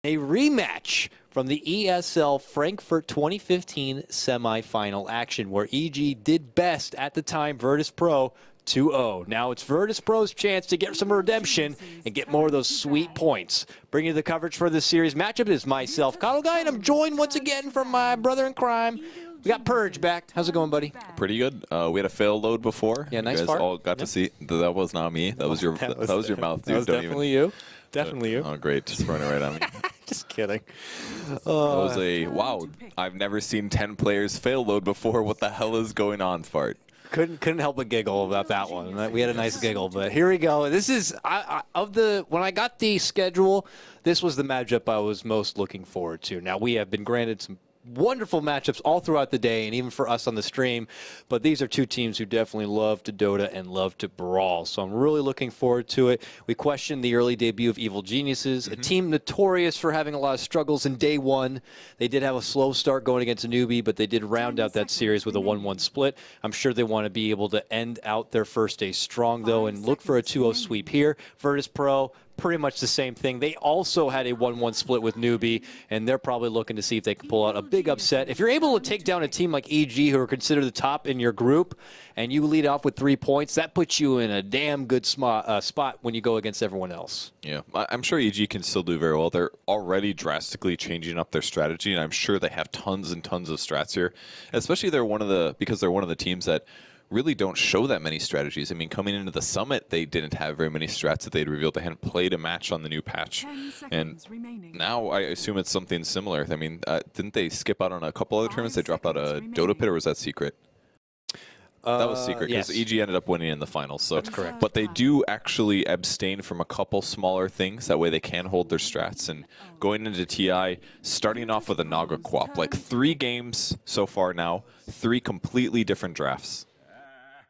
A rematch from the ESL Frankfurt 2015 semifinal action where EG did best at the time, Virtus.pro 2-0. Now it's Virtus.pro's chance to get some redemption and get more of those sweet points. Bringing you the coverage for this series matchup is myself, Kyle Guy, and I'm joined once again from my brother in crime. We got Purge back. How's it going, buddy? Pretty good. We had a fail load before. Yeah, nice you guys fart. all got to see. That was not me. That was your. that was your mouth, dude. That was definitely you. Definitely you. Oh, great! Just throwing it right at me. Just kidding. That was a wow. I've never seen 10 players fail load before. What the hell is going on, fart? Couldn't help but giggle about that one. We had a nice giggle, but here we go. This is when I got the schedule, this was the matchup I was most looking forward to. Now we have been granted some wonderful matchups all throughout the day and even for us on the stream, but these are two teams who definitely love to Dota and love to brawl, so I'm really looking forward to it. We questioned the early debut of Evil Geniuses, a team notorious for having a lot of struggles in day one. They did have a slow start going against a newbie, but they did round out that series with a 1-1 split. I'm sure they want to be able to end out their first day strong, though, and look for a 2-0 sweep here. Virtus.pro, pretty much the same thing. They also had a 1-1 split with newbie, and they're probably looking to see if they can pull out a big upset. If you're able to take down a team like EG, who are considered the top in your group, and you lead off with 3 points, that puts you in a damn good spot when you go against everyone else. Yeah, I'm sure EG can still do very well. They're already drastically changing up their strategy, and I'm sure they have tons and tons of strats here. Especially because they're one of the teams that really don't show that many strategies. I mean, coming into the summit, they didn't have very many strats that they'd revealed. They hadn't played a match on the new patch. And now I assume it's something similar. I mean, didn't they skip out on a couple other tournaments? They dropped out a Dota Pit, or was that secret? That was secret, because yes. EG ended up winning in the finals. So. That's correct. But they do actually abstain from a couple smaller things. That way they can hold their strats. And going into TI, starting off with a Naga Quap, like 3 games so far now, 3 completely different drafts.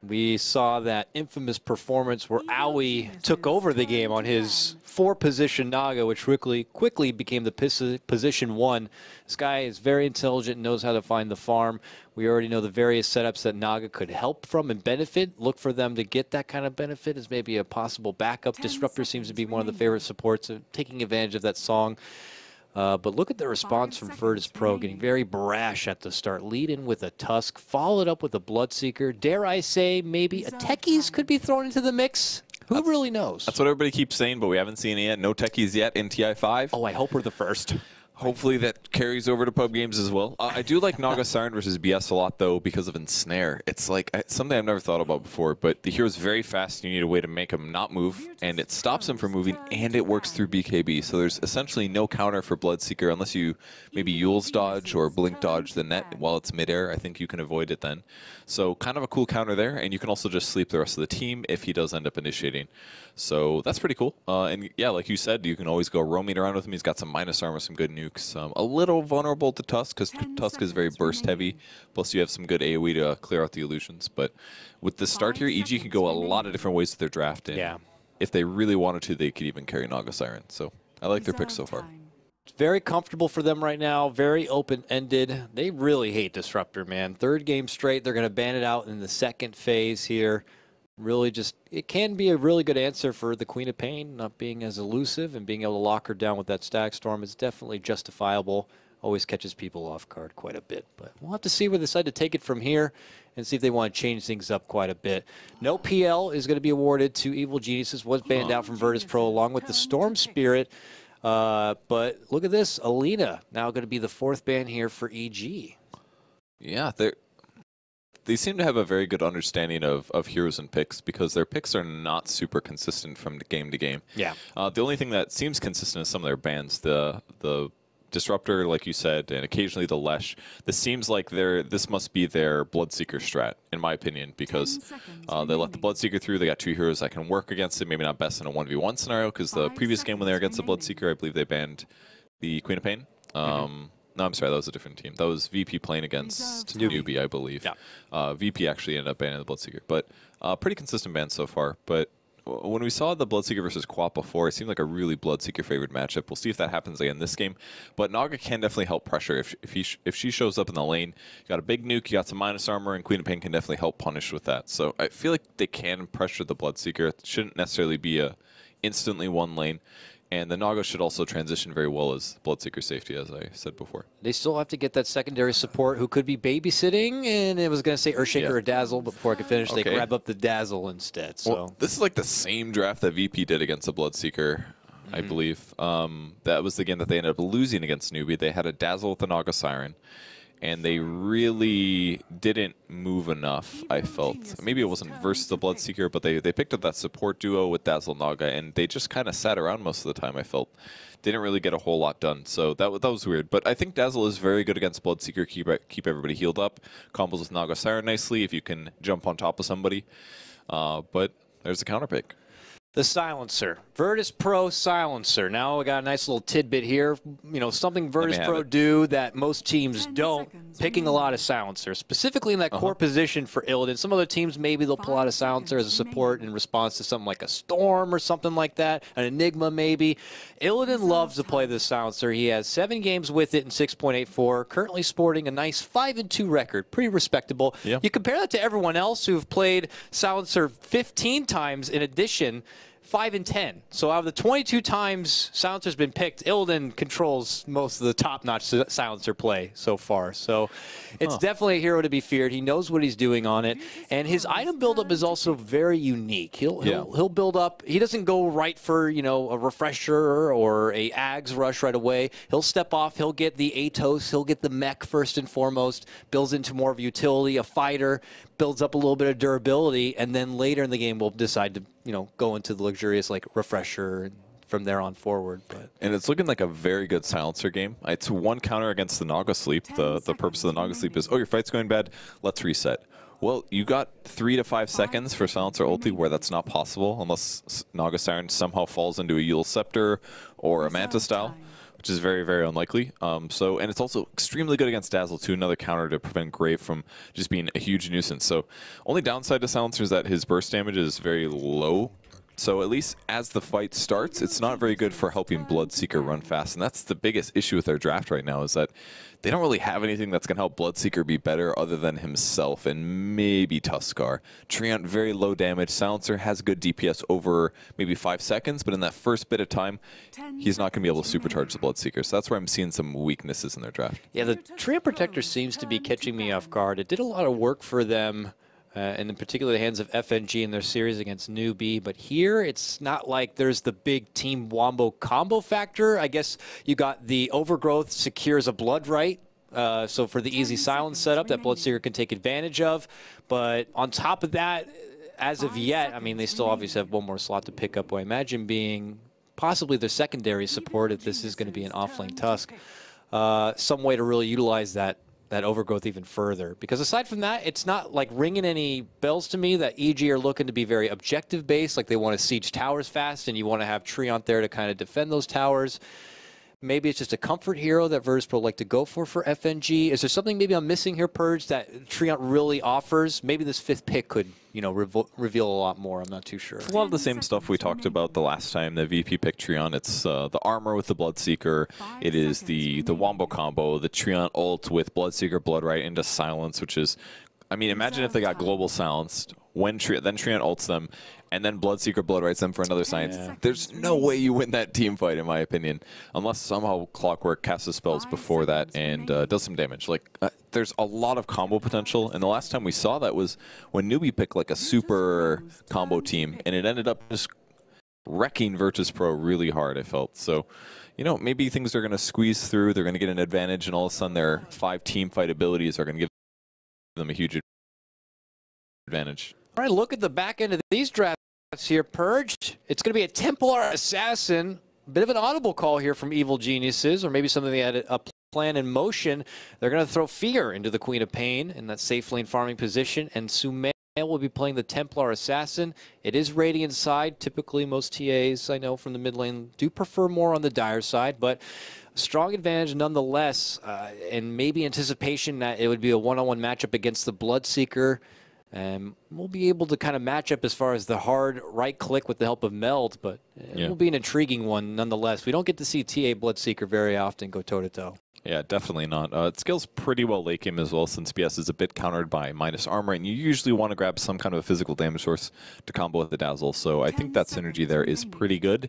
We saw that infamous performance where Aoi took over the game on his 4-position Naga, which quickly became the position 1. This guy is very intelligent and knows how to find the farm. We already know the various setups that Naga could help from and benefit. Look for them to get that kind of benefit as maybe a possible backup. Disruptor seems to be one of the favorite supports, taking advantage of that song. But look at the response from Virtus.pro, getting very brash at the start. Lead in with a Tusk, followed up with a Bloodseeker. Dare I say, maybe a Techies could be thrown into the mix? Who really knows? That's what everybody keeps saying, but we haven't seen it yet. No Techies yet in TI5. Oh, I hope we're the first. Hopefully that carries over to pub games as well. I do like Naga Siren versus BS a lot, though, because of Ensnare. It's like something I've never thought about before, but the hero's very fast. You need a way to make him not move, and it stops him from moving, and it works through BKB. So there's essentially no counter for Bloodseeker unless you maybe Yule's dodge or Blink dodge the net while it's midair. I think you can avoid it then. So kind of a cool counter there, and you can also just sleep the rest of the team if he does end up initiating. So that's pretty cool. And yeah, like you said, you can always go roaming around with him. He's got some minus armor, some good nukes. A little vulnerable to Tusk because Tusk is very burst heavy. Plus you have some good AoE to clear out the illusions. But with the start here, EG can go a lot of different ways with their draft. And yeah. If they really wanted to, they could even carry Naga Siren. So I like their picks so far. It's very comfortable for them right now, very open-ended. They really hate Disruptor, man. 3rd game straight, they're going to ban it out in the 2nd phase here. Really just, it can be a really good answer for the Queen of Pain, not being as elusive and being able to lock her down with that Stack Storm is definitely justifiable. Always catches people off guard quite a bit. But we'll have to see where they decide to take it from here and see if they want to change things up quite a bit. No PL is going to be awarded to Evil Geniuses, was banned out from Virtus.pro along with the Storm Spirit. But look at this, Alina now going to be the 4th ban here for EG. Yeah, they seem to have a very good understanding of heroes and picks because their picks are not super consistent from game to game. Yeah. The only thing that seems consistent is some of their bans. The Disruptor, like you said, and occasionally the Lesh. This seems like this must be their Bloodseeker strat, in my opinion, because they let the Bloodseeker through. They got 2 heroes that can work against it. Maybe not best in a 1v1 scenario, because the previous game when they were against the Bloodseeker, I believe they banned the Queen of Pain. No, I'm sorry, that was a different team. That was VP playing against Newbie, I believe. Yeah. VP actually ended up banning the Bloodseeker, but pretty consistent ban so far. But when we saw the Bloodseeker versus Quap before, it seemed like a really Bloodseeker favored matchup. We'll see if that happens again this game. But Naga can definitely help pressure. If she shows up in the lane, you got a big nuke, you got some minus armor, and Queen of Pain can definitely help punish with that. So I feel like they can pressure the Bloodseeker. It shouldn't necessarily be a instantly one lane. And the Naga should also transition very well as Bloodseeker safety, as I said before. They still have to get that secondary support who could be babysitting, and it was going to say Earthshaker or Dazzle, but before I could finish, they grab up the Dazzle instead. So well, this is like the same draft that VP did against the Bloodseeker, I believe. That was the game that they ended up losing against Newbie. They had a Dazzle with the Naga Siren, and they really didn't move enough, I felt. Maybe it wasn't versus the Bloodseeker, but they picked up that support duo with Dazzle Naga, and they just kind of sat around most of the time, I felt. Didn't really get a whole lot done, so that was weird. But I think Dazzle is very good against Bloodseeker, keep everybody healed up. Combos with Naga Siren nicely if you can jump on top of somebody. But there's a counter pick. The Silencer, Virtus.pro Silencer. Now we got a nice little tidbit here. You know, something Virtus.pro do that most teams don't, picking a lot of Silencers, specifically in that core position for Illidan. Some other teams, maybe they'll pull out a Silencer as a support in response to something like a Storm or something like that, an Enigma maybe. Illidan loves to play this Silencer. He has 7 games with it in 6.84, currently sporting a nice 5-2 record, pretty respectable. Yeah. You compare that to everyone else who've played Silencer 15 times in addition, 5-10. So out of the 22 times Silencer's been picked, Illidan controls most of the top-notch Silencer play so far. So it's definitely a hero to be feared. He knows what he's doing on it, and his item buildup is also very unique. He'll build up. He doesn't go right for, you know, a refresher or a Ags rush right away. He'll step off. He'll get the Atos. He'll get the mech first and foremost. Builds into more of a utility, a fighter. Builds up a little bit of durability, and then later in the game we'll decide to, you know, go into the luxurious like refresher and from there on forward. And it's looking like a very good Silencer game. It's one counter against the Naga Sleep. The purpose of the Naga Sleep is, oh, your fight's going bad, let's reset. Well, you got 3 to 5 seconds for Silencer ulti where that's not possible unless Naga Siren somehow falls into a Yule Scepter or a Manta style, which is very, very unlikely. And it's also extremely good against Dazzle, too, another counter to prevent Grave from just being a huge nuisance. So only downside to Silencer is that his burst damage is very low. So at least as the fight starts, it's not very good for helping Bloodseeker run fast. And that's the biggest issue with their draft right now, is that they don't really have anything that's going to help Bloodseeker be better other than himself and maybe Tuskar. Treant, very low damage. Silencer has good DPS over maybe 5 seconds, but in that first bit of time, he's not going to be able to supercharge the Bloodseeker. So that's where I'm seeing some weaknesses in their draft. Yeah, the Treant Protector seems to be catching me off guard. It did a lot of work for them. And in particular, the hands of FNG in their series against Newbie. But here, it's not like there's the big Team Wombo combo factor. I guess you got the Overgrowth secures a Blood Right. So for the easy silence setup that Bloodseeker can take advantage of. But on top of that, as of yet, I mean, they still obviously have one more slot to pick up. I imagine being possibly their secondary support if this is going to be an off-lane Tusk. Some way to really utilize that Overgrowth even further. Because aside from that, it's not like ringing any bells to me that EG are looking to be very objective based, like they want to siege towers fast and you want to have Treant there to kind of defend those towers. Maybe it's just a comfort hero that Virtus.pro like to go for FNG. Is there something maybe I'm missing here, Purge, that Treant really offers? Maybe this 5th pick could, you know, reveal a lot more. I'm not too sure. It's a lot of the same stuff we talked about the last time the VP picked Treant. It's the armor with the Bloodseeker. It is the Wombo combo, the Treant ult with Bloodseeker, Blood Right into silence, which is, I mean, imagine if they got global silenced, then Treant ults them, and then Bloodseeker Blood Rights them for another science. Yeah. There's no way you win that team fight, in my opinion, unless somehow Clockwork casts the spells before that and does some damage. Like, there's a lot of combo potential, and the last time we saw that was when Newbie picked like a super combo team, and it ended up just wrecking Virtus.pro really hard, I felt. So, you know, maybe things are going to squeeze through, they're going to get an advantage, and all of a sudden their 5 team fight abilities are going to give them a huge advantage. All right, look at the back end of these drafts here, Purged. It's going to be a Templar Assassin. A bit of an audible call here from Evil Geniuses, or maybe something they had a plan in motion. They're going to throw Fear into the Queen of Pain in that safe lane farming position, and Sumail will be playing the Templar Assassin. It is Radiant side. Typically, most TAs I know from the mid lane do prefer more on the Dire side, but strong advantage nonetheless, and maybe anticipation that it would be a one-on-one matchup against the Bloodseeker. We'll be able to kind of match up as far as the hard right click with the help of Meld, but it will be an intriguing one nonetheless. We don't get to see TA Bloodseeker very often go toe-to-toe. Yeah, definitely not. It scales pretty well late game as well, since BS is a bit countered by minus armor, and you usually want to grab some kind of a physical damage source to combo with the Dazzle, so I think that synergy there is pretty good.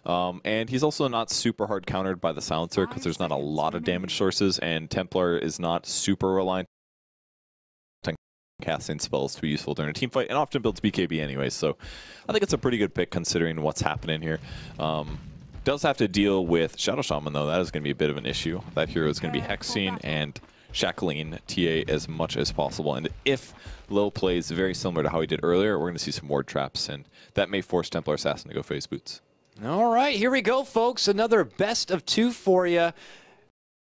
And he's also not super hard countered by the Silencer, because there's not a lot of damage sources, and Templar is not super reliant on casting spells to be useful during a team fight, and often builds BKB anyway, so I think it's a pretty good pick considering what's happening here. Does have to deal with Shadow Shaman, though. That is going to be a bit of an issue. That hero is going to be hexing and shackling TA as much as possible. And if Lil plays very similar to how he did earlier, we're going to see some ward traps, and that may force Templar Assassin to go phase boots. All right, here we go, folks. Another best of 2 for you.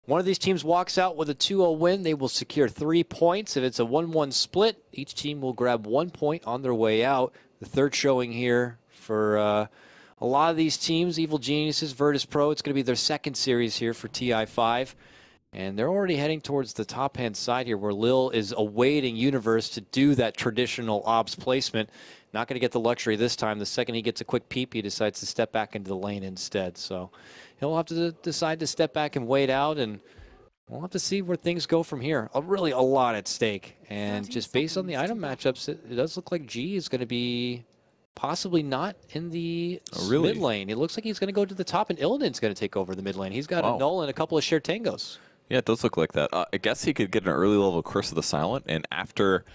One of these teams walks out with a 2-0 win. They will secure 3 points. If it's a 1-1 split, each team will grab 1 point on their way out. The third showing here for a lot of these teams, Evil Geniuses, Virtus.pro, it's going to be their second series here for TI5. And they're already heading towards the top-hand side here where Lil is awaiting Universe to do that traditional ops placement. Not going to get the luxury this time. The second he gets a quick peep, he decides to step back into the lane instead. So he'll have to decide to step back and wait out, and we'll have to see where things go from here. Really a lot at stake. And just based on the item matchups, it does look like G is going to be possibly not in the mid lane. It looks like he's going to go to the top, and Illidan's going to take over the mid lane. He's got a null and a couple of shared tangos. Yeah, it does look like that. I guess he could get an early level Curse of the Silent, and after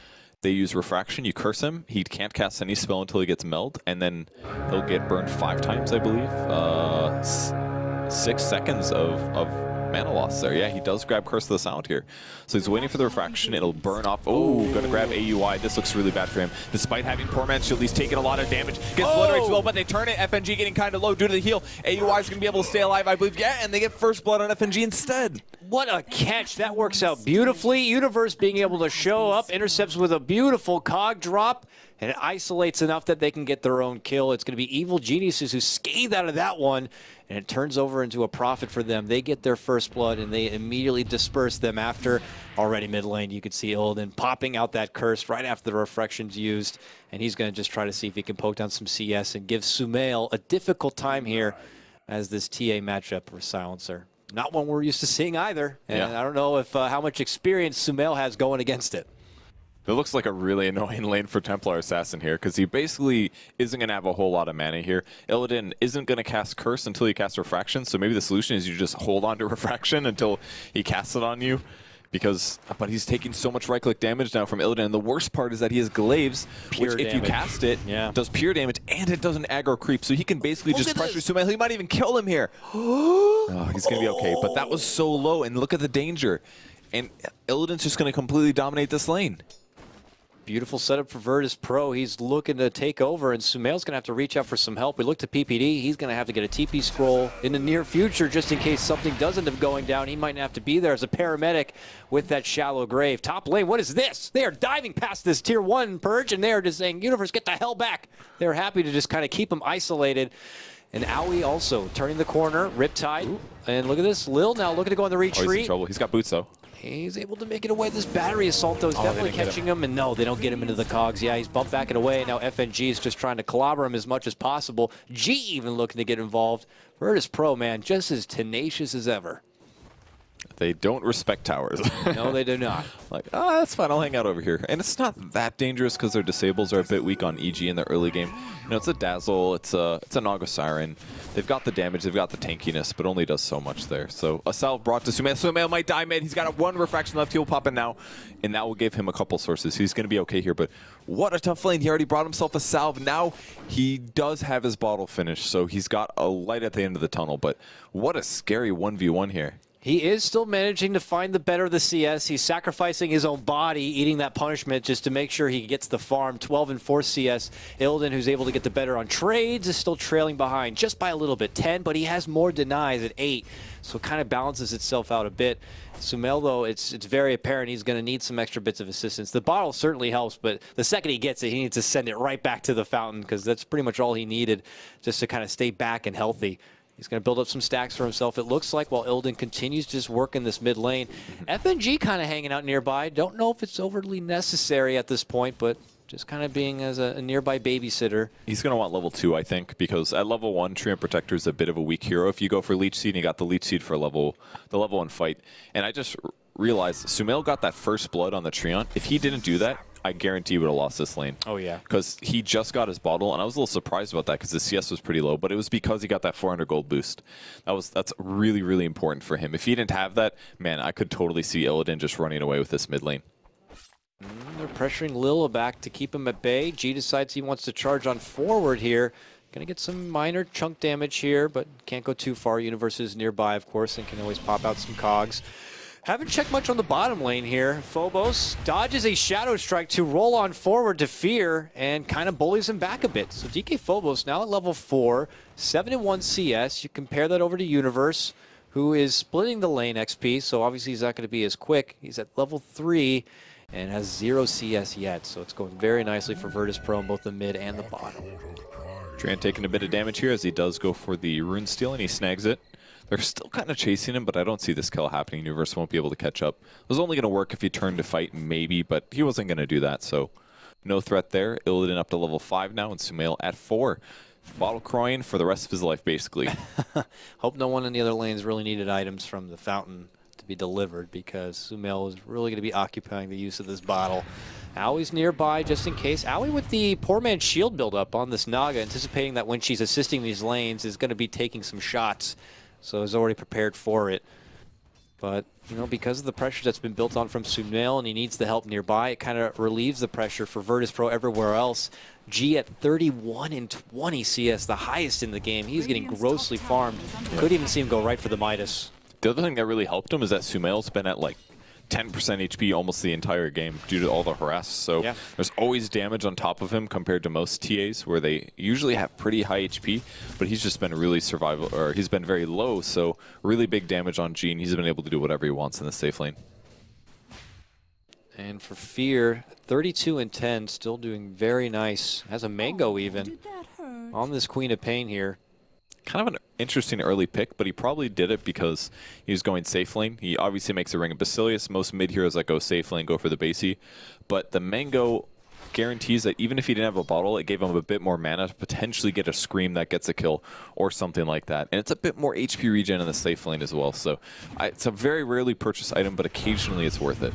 they use Refraction, you curse him. He can't cast any spell until he gets meld, and then he'll get burned 5 times, I believe. 6 seconds of mana loss there. Yeah, he does grab Curse of the Silent here. So he's waiting for the Refraction. It'll burn off. Oh, gonna grab AUI. This looks really bad for him. Despite having Poor Man's Shield, he's taking a lot of damage. Gets Blood Rage as well, but they turn it. FNG getting kind of low due to the heal. AUI is gonna be able to stay alive, I believe. Yeah, and they get first blood on FNG instead. What a catch. That works out beautifully. Universe being able to show up, intercepts with a beautiful cog drop, and it isolates enough that they can get their own kill. It's going to be Evil Geniuses who scathed out of that one, and it turns over into a profit for them. They get their first blood, and they immediately disperse them after. Already mid lane, you could see Illidan popping out that curse right after the Refraction's used, and he's going to just try to see if he can poke down some CS and give Sumail a difficult time here as this TA matchup for Silencer. Not one we're used to seeing either, and I don't know if how much experience Sumail has going against it. It looks like a really annoying lane for Templar Assassin here, because he basically isn't going to have a whole lot of mana here. Illidan isn't going to cast Curse until he casts Refraction, so maybe the solution is you just hold on to Refraction until he casts it on you. But he's taking so much right-click damage now from Illidan, and the worst part is that he has Glaives, which if you cast it, does pure damage, and it does an aggro creep, so he can basically just pressure Sumail. He might even kill him here. Oh, he's going to be okay, but that was so low, and look at the danger. And Illidan's just going to completely dominate this lane. Beautiful setup for Virtus.pro. He's looking to take over, and Sumail's going to have to reach out for some help. We look to PPD. He's going to have to get a TP scroll in the near future just in case something does end up going down. He might have to be there as a paramedic with that shallow grave. Top lane, what is this? They are diving past this tier 1 purge, and they are just saying, Universe, get the hell back. They're happy to just kind of keep him isolated. And Aoi also turning the corner, Riptide. And look at this, Lil now looking to go on the retreat. Oh, he's in trouble. He's got boots, though. He's able to make it away. This battery assault, though, is definitely catching him. And no, they don't get him into the cogs. Yeah, he's bumped back and away. Now FNG is just trying to clobber him as much as possible. G even looking to get involved. Virtus.pro, man, just as tenacious as ever. They don't respect towers. No, they do not. Like, oh, that's fine. I'll hang out over here. And it's not that dangerous because their disables are a bit weak on EG in the early game. You know, it's a Dazzle. It's a Naga Siren. They've got the damage. They've got the tankiness, but only does so much there. So a salve brought to Sumail. Sumail might die mid. He's got one Refraction left. He'll pop in now, and that will give him a couple sources. He's going to be okay here, but what a tough lane. He already brought himself a salve. Now he does have his bottle finished, so he's got a light at the end of the tunnel, but what a scary 1v1 here. He is still managing to find the better of the CS. He's sacrificing his own body, eating that punishment just to make sure he gets the farm. 12 and 4 CS. Illidan, who's able to get the better on trades, is still trailing behind just by a little bit, 10, but he has more denies at 8, so it kind of balances itself out a bit. Sumail, though, it's very apparent he's going to need some extra bits of assistance. The bottle certainly helps, but the second he gets it, he needs to send it right back to the fountain because that's pretty much all he needed just to kind of stay back and healthy. He's going to build up some stacks for himself, it looks like, while Illidan continues to just work in this mid lane. FNG kind of hanging out nearby. Don't know if it's overly necessary at this point, but just kind of being as a nearby babysitter. He's going to want level 2, I think, because at level 1, Treant Protector is a bit of a weak hero. If you go for Leech Seed, and you got the Leech Seed for the level 1 fight. And I just realized Sumail got that first blood on the Treant. If he didn't do that, I guarantee he would have lost this lane. Oh, yeah. Because he just got his bottle, and I was a little surprised about that because his CS was pretty low, but it was because he got that 400 gold boost. That's really, really important for him. If he didn't have that, man, I could totally see Illidan just running away with this mid lane. They're pressuring Lilla back to keep him at bay. G decides he wants to charge on forward here. Gonna get some minor chunk damage here, but can't go too far. Universe is nearby, of course, and can always pop out some cogs. Haven't checked much on the bottom lane here. Phobos dodges a Shadow Strike to roll on forward to Fear and kind of bullies him back a bit. So DK Phobos now at level 4, 7-1 CS. You compare that over to Universe, who is splitting the lane XP, so obviously he's not going to be as quick. He's at level 3 and has 0 CS yet, so it's going very nicely for Virtus.pro in both the mid and the bottom. Treant taking a bit of damage here as he does go for the Rune Steal, and he snags it. They're still kind of chasing him, but I don't see this kill happening. Universe won't be able to catch up. It was only going to work if he turned to fight, maybe, but he wasn't going to do that, so no threat there. Illidan up to level 5 now, and Sumail at 4. Bottle crying for the rest of his life, basically. Hope no one in the other lanes really needed items from the fountain to be delivered, because Sumail is really going to be occupying the use of this bottle. Aui's nearby just in case. Aui with the poor man's shield build-up on this Naga, anticipating that when she's assisting these lanes is going to be taking some shots. So is already prepared for it. But, you know, because of the pressure that's been built on from Sumail and he needs the help nearby, it kind of relieves the pressure for Virtus.pro everywhere else. G at 31 and 20 CS, the highest in the game. He's getting grossly farmed. Could even see him go right for the Midas. The other thing that really helped him is that Sumail's been at like 10% HP almost the entire game due to all the harass. So yeah, there's always damage on top of him compared to most TAs where they usually have pretty high HP, but he's just been really he's been very low, so really big damage on G, and he's been able to do whatever he wants in the safe lane. And for Fear, 32 and 10, still doing very nice. Has a Mango even on this Queen of Pain here. Kind of an interesting early pick, but he probably did it because he was going safe lane. He obviously makes a Ring of Basilius. Most mid heroes that go safe lane go for the basey. But the Mango guarantees that even if he didn't have a bottle, it gave him a bit more mana to potentially get a Scream that gets a kill or something like that. And it's a bit more HP regen in the safe lane as well. So it's a very rarely purchased item, but occasionally it's worth it.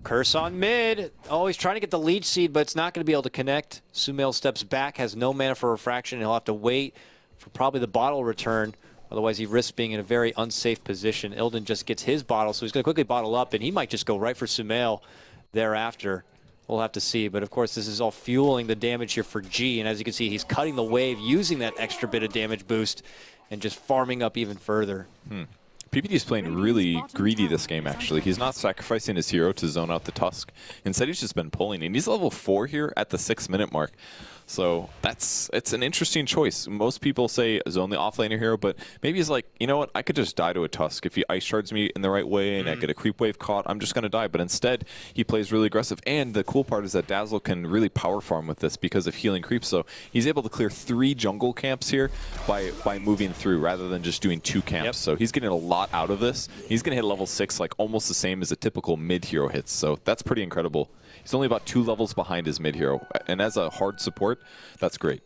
Curse on mid. Oh, he's trying to get the Leech Seed, but it's not going to be able to connect. Sumail steps back, has no mana for Refraction. He'll have to wait for probably the bottle return. Otherwise, he risks being in a very unsafe position. Illidan just gets his bottle, so he's going to quickly bottle up, and he might just go right for Sumail thereafter. We'll have to see. But, of course, this is all fueling the damage here for G. And as you can see, he's cutting the wave, using that extra bit of damage boost, and just farming up even further. PPD's playing really greedy this game, actually. He's not sacrificing his hero to zone out the Tusk. Instead, he's just been pulling. And he's level 4 here at the 6-minute mark. So it's an interesting choice. Most people say zone the offlaner hero, but maybe he's like, you know what, I could just die to a Tusk. If he ice shards me in the right way and I get a creep wave caught, I'm just going to die. But instead, he plays really aggressive. And the cool part is that Dazzle can really power farm with this because of healing creeps. So he's able to clear 3 jungle camps here by moving through rather than just doing 2 camps. Yep. So he's getting a lot out of this. He's going to hit level 6 like almost the same as a typical mid hero hits. So that's pretty incredible. He's only about 2 levels behind his mid hero. And as a hard support, that's great.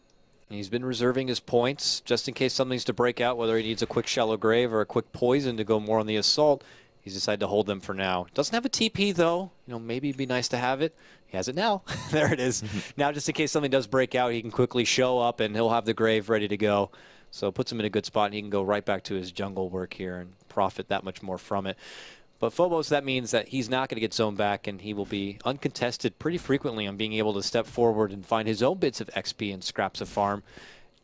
He's been reserving his points just in case something's to break out, whether he needs a quick shallow grave or a quick poison to go more on the assault. He's decided to hold them for now. Doesn't have a TP though. You know, maybe it'd be nice to have it. He has it now. There it is. Now just in case something does break out, he can quickly show up and he'll have the grave ready to go. So it puts him in a good spot and he can go right back to his jungle work here and profit that much more from it. But Phobos, that means that he's not going to get zoned back, and he will be uncontested pretty frequently on being able to step forward and find his own bits of XP and scraps of farm.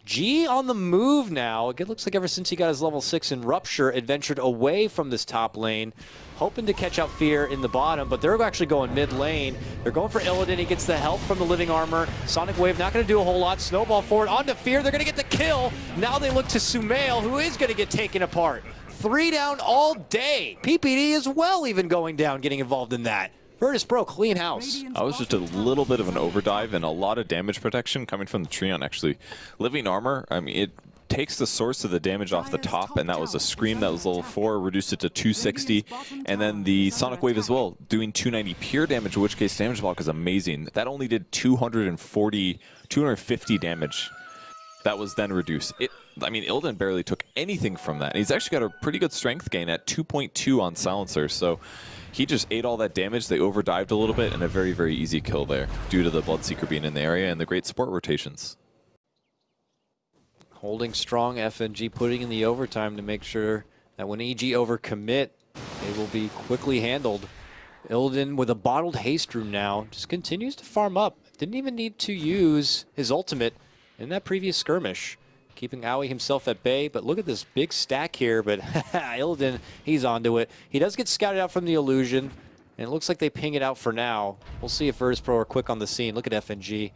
G on the move now. It looks like ever since he got his level 6 in Rupture, adventured away from this top lane, hoping to catch out Fear in the bottom, but they're actually going mid lane. They're going for Illidan. He gets the help from the Living Armor. Sonic Wave not going to do a whole lot. Snowball forward onto Fear. They're going to get the kill. Now they look to Sumail, who is going to get taken apart. 3 down all day. PPD as well even going down, getting involved in that. Virtus.pro, clean house. I was just a little bit of an overdive and a lot of damage protection coming from the Treant, actually. Living Armor, I mean, takes the source of the damage off the top, and that was a Scream that was level 4, reduced it to 260, and then the Sonic Wave as well, doing 290 pure damage, in which case damage block is amazing. That only did 250 damage. That was then reduced. I mean, Illidan barely took anything from that. He's actually got a pretty good strength gain at 2.2 on Silencer, so he just ate all that damage. They overdived a little bit, and a very, very easy kill there due to the Bloodseeker being in the area and the great support rotations. Holding strong, FNG putting in the overtime to make sure that when EG overcommit, they will be quickly handled. Illidan with a bottled haste rune now just continues to farm up. Didn't even need to use his ultimate in that previous skirmish, keeping Aoi himself at bay. But look at this big stack here, but Illidan, he's onto it. He does get scouted out from the illusion, and it looks like they ping it out for now. We'll see if Virtus.pro are quick on the scene. Look at FNG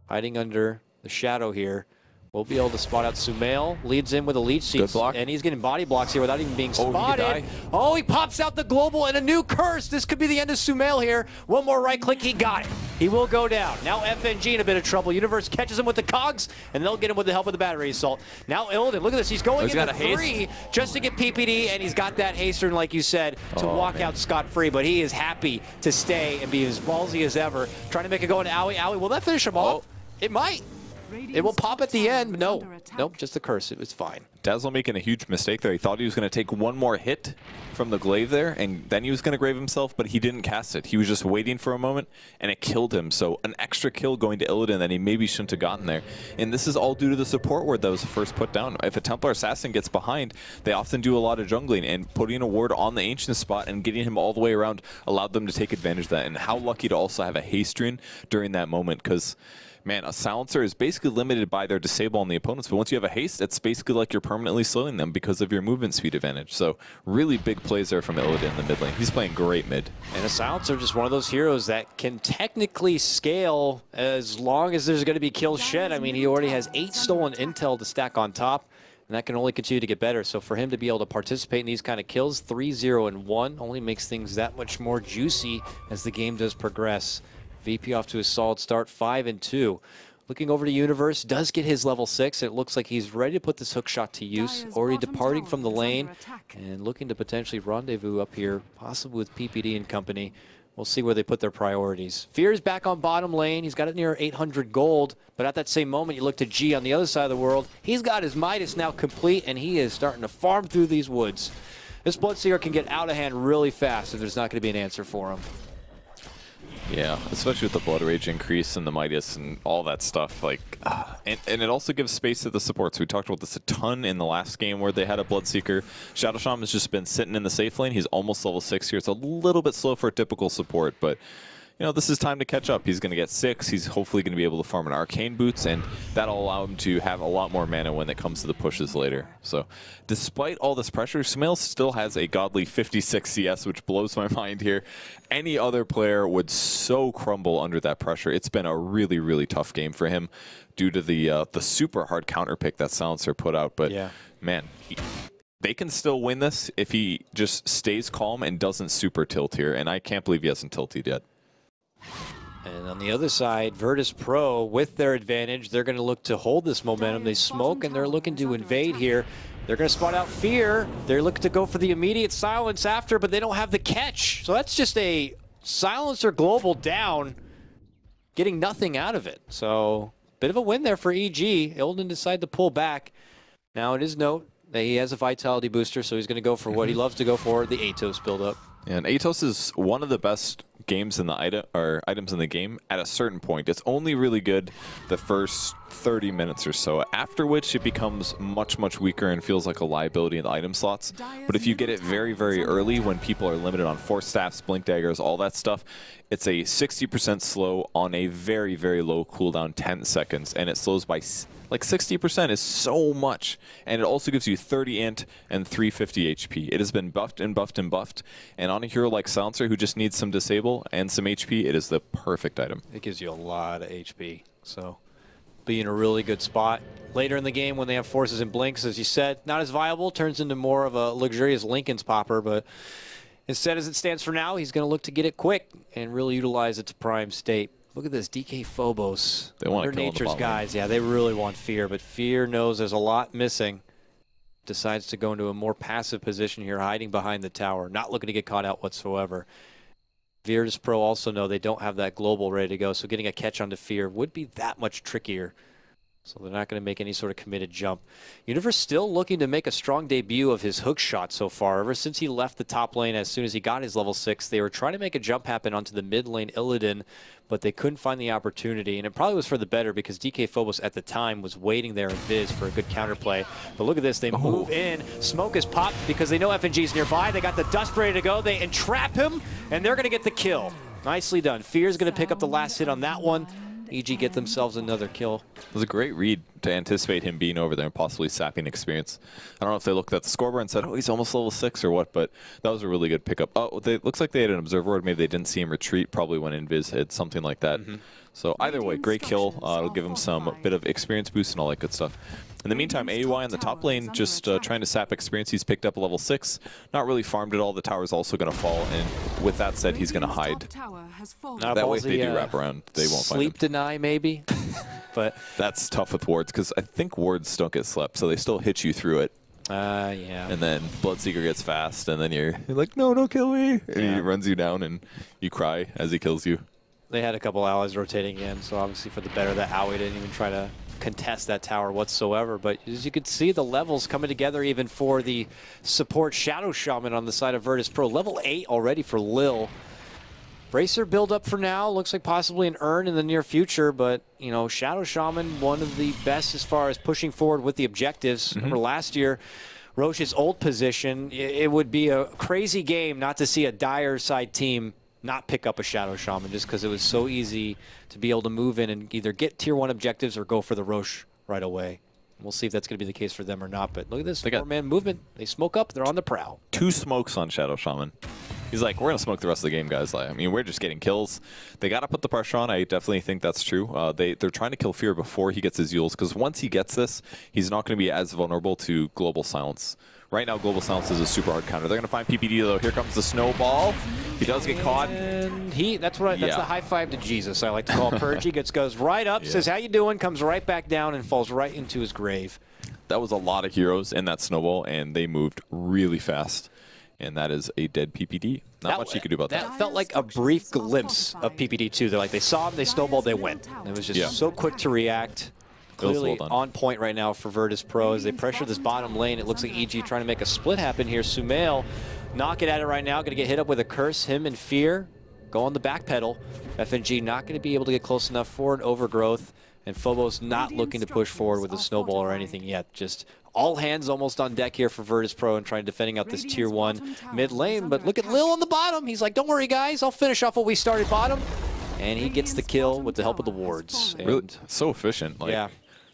hiding under the shadow here. We'll be able to spot out Sumail, leads in with a leech seed, and he's getting body blocks here without even being spotted. Oh, he pops out the global and a new curse. This could be the end of Sumail here. One more right click, he got it. He will go down. Now FNG in a bit of trouble. Universe catches him with the cogs, and they'll get him with the help of the battery assault. Now Illidan, look at this. He's going into 3 just to get PPD, and he's got that haste rune, like you said, to walk out scot-free. But he is happy to stay and be as ballsy as ever, trying to make it go into Aoi. Aoi, will that finish him off? It might. It will pop at the end. No, nope, just the curse. It was fine. Dazzle making a huge mistake there. He thought he was going to take one more hit from the glaive there, and then he was going to grave himself, but he didn't cast it. He was just waiting for a moment, and it killed him. So an extra kill going to Illidan that he maybe shouldn't have gotten there. And this is all due to the support ward that was first put down. If a Templar Assassin gets behind, they often do a lot of jungling, and putting a ward on the Ancient spot and getting him all the way around allowed them to take advantage of that. And how lucky to also have a haste rune during that moment, because man, a silencer is basically limited by their disable on the opponents, but once you have a haste, it's basically like you're permanently slowing them because of your movement speed advantage. So really big plays there from Illidan in the mid lane. He's playing great mid. And a silencer, just one of those heroes that can technically scale as long as there's going to be kills shed. I mean, he already has 8 stolen intel to stack on top, and that can only continue to get better. So for him to be able to participate in these kind of kills, 3-0-1, only makes things that much more juicy as the game does progress. VP off to a solid start, 5-2. Looking over to Universe, does get his level 6. It looks like he's ready to put this hook shot to use. Already departing from the lane and looking to potentially rendezvous up here, possibly with PPD and company. We'll see where they put their priorities. Fear is back on bottom lane. He's got it near 800 gold, but at that same moment, you look to G on the other side of the world. He's got his Midas now complete, and he is starting to farm through these woods. This Bloodseeker can get out of hand really fast if there's not going to be an answer for him. Yeah, especially with the Blood Rage increase and the Midas and all that stuff. Like, and it also gives space to the supports. We talked about this a ton in the last game where they had a Bloodseeker. Shadow Shaman has just been sitting in the safe lane. He's almost level 6 here. It's a little bit slow for a typical support, but you know, this is time to catch up. He's going to get 6. He's hopefully going to be able to farm an Arcane Boots, and that'll allow him to have a lot more mana when it comes to the pushes later. So despite all this pressure, Sumail still has a godly 56 CS, which blows my mind here. Any other player would so crumble under that pressure. It's been a really, really tough game for him due to the super hard counter pick that Silencer put out. But yeah, man, they can still win this if he just stays calm and doesn't super tilt here. And I can't believe he hasn't tilted yet. And on the other side, Virtus.pro, with their advantage, they're going to look to hold this momentum. They smoke, and they're looking to invade here. They're going to spot out Fear. They're looking to go for the immediate silence after, but they don't have the catch. So that's just a silencer global down, getting nothing out of it. So bit of a win there for EG. Illidan decided to pull back. Now it is note that he has a vitality booster, so he's going to go for what he loves to go for, the Atos buildup. And Atos is one of the best games in the items in the game at a certain point. It's only really good the first 30 minutes or so, after which it becomes much, much weaker and feels like a liability in the item slots. But if you get it very, very early when people are limited on Force Staffs, Blink Daggers, all that stuff, it's a 60% slow on a very, very low cooldown, 10 seconds, and it slows by like 60% is so much. And it also gives you 30 int and 350 HP. It has been buffed and buffed and buffed. And on a hero like Silencer who just needs some disable and some HP, it is the perfect item. It gives you a lot of HP. So be in a really good spot. Later in the game when they have forces and blinks, as you said, not as viable, turns into more of a luxurious Linken's popper, but instead as it stands for now, he's going to look to get it quick and really utilize it to prime state. Look at this, DK Phobos. They want to kill Nature's guys. Yeah, they really want Fear, but Fear knows there's a lot missing. Decides to go into a more passive position here, hiding behind the tower, not looking to get caught out whatsoever. Virtus.pro also know they don't have that global ready to go, so getting a catch onto Fear would be that much trickier. So they're not going to make any sort of committed jump. Universe still looking to make a strong debut of his hook shot so far. Ever since he left the top lane, as soon as he got his level 6, they were trying to make a jump happen onto the mid lane Illidan, but they couldn't find the opportunity. And it probably was for the better because DK Phobos at the time was waiting there in Viz for a good counterplay. But look at this, they move in. Smoke is popped because they know FNG's nearby. They got the dust ready to go. They entrap him, and they're going to get the kill. Nicely done. Fear's going to pick up the last hit on that one. EG get themselves another kill. It was a great read to anticipate him being over there and possibly sapping experience. I don't know if they looked at the scoreboard and said, oh, he's almost level 6 or what, but that was a really good pickup. Oh, it looks like they had an observer ward. Maybe they didn't see him retreat, probably when Invis hit, something like that. So either way, great kill. It'll give him some bit of experience boost and all that good stuff. In the meantime, AUI in the top lane just trying to sap experience. He's picked up a level 6. Not really farmed at all. The tower's also going to fall. And with that said, he's going to hide. That way if they do wrap around, they won't find him. Sleep deny, maybe? But that's tough with wards, because I think wards don't get slept, so they still hit you through it. Yeah. And then Bloodseeker gets fast, and then you're like, no, don't kill me. And he runs you down, and you cry as he kills you. They had a couple allies rotating in, so obviously for the better that Aoi didn't even try to contest that tower whatsoever. But as you can see, the levels coming together even for the support Shadow Shaman on the side of Virtus.pro. Level 8 already for Lil. Bracer build up for now. Looks like possibly an Urn in the near future, but you know, Shadow Shaman, one of the best as far as pushing forward with the objectives. Remember last year, Roche's old position, it would be a crazy game not to see a Dire side team not pick up a Shadow Shaman, just because it was so easy to be able to move in and either get tier 1 objectives or go for the Roche right away. We'll see if that's going to be the case for them or not, but look at this 4-man movement. They smoke up, they're on the prowl. 2 smokes on Shadow Shaman. He's like, we're going to smoke the rest of the game, guys. I mean, we're just getting kills. They got to put the pressure on. I definitely think that's true. They're trying to kill Fear before he gets his Yules, because once he gets this, he's not going to be as vulnerable to Global Silence. Right now, Global Silence is a super hard counter. They're going to find PPD, though. Here comes the snowball. He does get caught. And that's the high five to Jesus, I like to call Purge. He goes right up, says, how you doing? Comes right back down and falls right into his grave. That was a lot of heroes in that snowball, and they moved really fast. And that is a dead PPD. Not much you could do about that. That felt like a brief glimpse of PPD, too. They're like, they saw him, they snowballed, they went. It was just so quick to react. Clearly on point right now for Virtus.pro as they pressure this bottom lane. It looks like EG trying to make a split happen here. Sumail knocking at it right now. Going to get hit up with a curse. Him and Fear go on the back pedal. FNG not going to be able to get close enough for an overgrowth. And Phobos not looking to push forward with a snowball or anything yet. Just all hands almost on deck here for Virtus.pro and trying defending out this tier 1 mid lane. But look at Lil on the bottom. He's like, don't worry, guys. I'll finish off what we started bottom. And he gets the kill with the help of the wards. And really, so efficient. Like,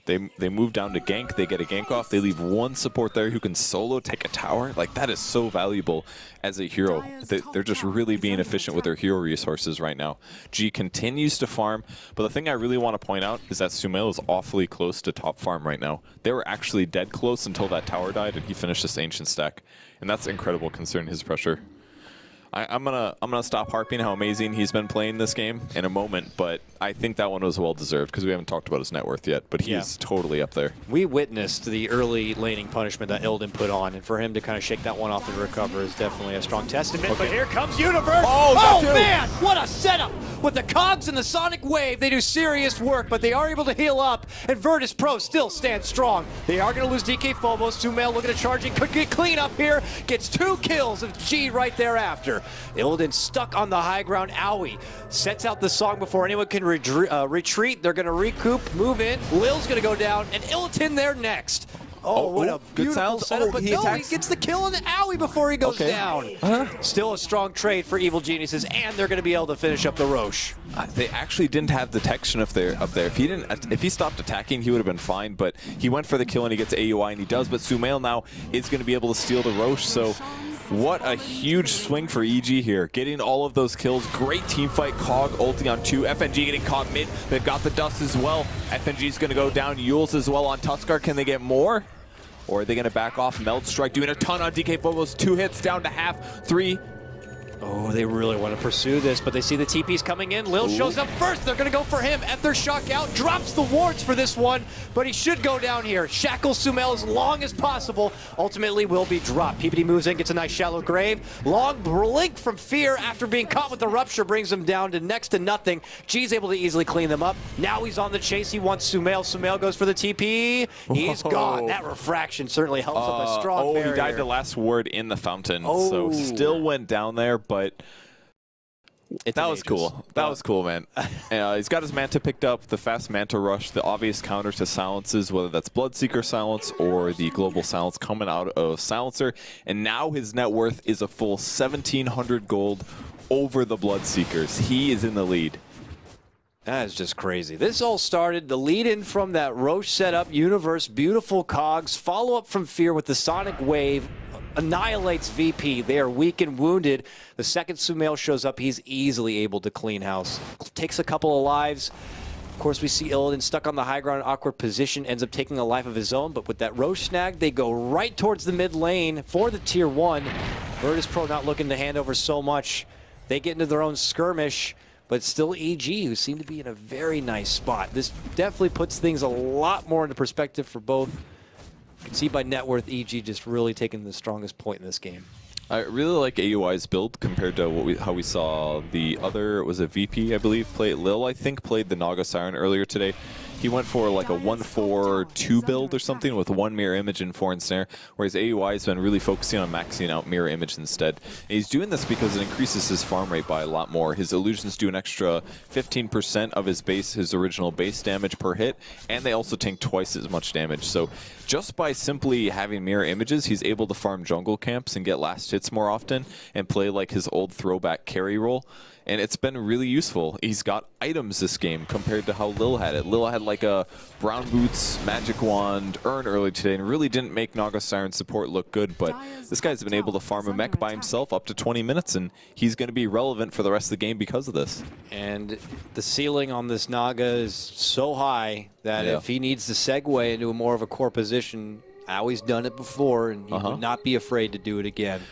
They move down to gank, they get a gank off, they leave one support there who can solo take a tower. Like, that is so valuable as a hero. They're just really being efficient with their hero resources right now. G continues to farm, but the thing I really want to point out is that Sumail is awfully close to top farm right now. They were actually dead close until that tower died and he finished this ancient stack. And that's incredible considering his pressure. I'm gonna stop harping how amazing he's been playing this game in a moment, but I think that one was well deserved because we haven't talked about his net worth yet, but he's totally up there. We witnessed the early laning punishment that Illidan put on, and for him to kind of shake that one off and recover is definitely a strong testament. But here comes Universe! Oh man, what a setup! With the cogs and the sonic wave, they do serious work, but they are able to heal up, and Virtus.pro still stands strong. They are going to lose DK Phobos. Sumail looking at charging, could get clean up here, gets 2 kills of G right thereafter. Illidan stuck on the high ground. Aoi sets out the song before anyone can retreat. They're going to recoup, move in. Lil's going to go down, and Illidan there next. Oh, what a beautiful setup. But no, he gets the kill on the Aoi before he goes down. Still a strong trade for Evil Geniuses, and they're going to be able to finish up the Roche. They actually didn't have detection up there. If he stopped attacking, he would have been fine, but he went for the kill and he gets AUI, and he does, but Sumail now is going to be able to steal the Roche, so what a huge swing for EG here. Getting all of those kills. Great team fight. Cog ulti on 2. FNG getting caught mid. They've got the dust as well. FNG's going to go down. Yules as well on Tuskar. Can they get more? Or are they going to back off? Meld Strike doing a ton on DK Phobos. 2 hits down to half. 3. Oh, they really want to pursue this, but they see the TP's coming in. Lil shows up first. They're going to go for him. Ether shock out, drops the wards for this one, but he should go down here. Shackles Sumail as long as possible. Ultimately will be dropped. PPD moves in, gets a nice shallow grave. Long blink from Fear after being caught with the rupture brings him down to next to nothing. G's able to easily clean them up. Now he's on the chase. He wants Sumail. Sumail goes for the TP. He's gone. That refraction certainly helps up a strong barrier. He died the last ward in the fountain, so still went down there, but that was cool. That was cool, man. He's got his Manta picked up, the fast Manta rush, the obvious counter to silences, whether that's Bloodseeker silence or the global silence coming out of Silencer. And now his net worth is a full 1,700 gold over the Bloodseekers. He is in the lead. That is just crazy. This all started, the lead-in from that Roche setup, Universe, beautiful cogs, follow-up from Fear with the Sonic Wave, annihilates VP. They are weak and wounded. The second Sumail shows up, he's easily able to clean house. Takes a couple of lives. Of course, we see Illidan stuck on the high ground, awkward position, ends up taking a life of his own, but with that Roche snag, they go right towards the mid lane for the tier 1. Virtus.pro not looking to hand over so much. They get into their own skirmish, but still EG, who seem to be in a very nice spot. This definitely puts things a lot more into perspective for both. You can see by net worth, EG just really taking the strongest point in this game. I really like AUI's build compared to how we saw the other, was it VP, I believe, play Lil, I think, played the Naga Siren earlier today. He went for like a 1-4-2 build or something with 1 mirror image and 4 ensnare, whereas AUI has been really focusing on maxing out mirror image instead. And he's doing this because it increases his farm rate by a lot more. His illusions do an extra 15% of his original base damage per hit, and they also tank twice as much damage. So just by simply having mirror images, he's able to farm jungle camps and get last hits more often and play like his old throwback carry role. And it's been really useful. He's got items this game compared to how Lil had it. Lil had like a Brown Boots, Magic Wand, Urn early today and really didn't make Naga Siren support look good, but this guy's been able to farm a mech by himself up to 20 minutes and he's going to be relevant for the rest of the game because of this. And the ceiling on this Naga is so high that if he needs to segue into a more of a core position, Aui's done it before and he would not be afraid to do it again.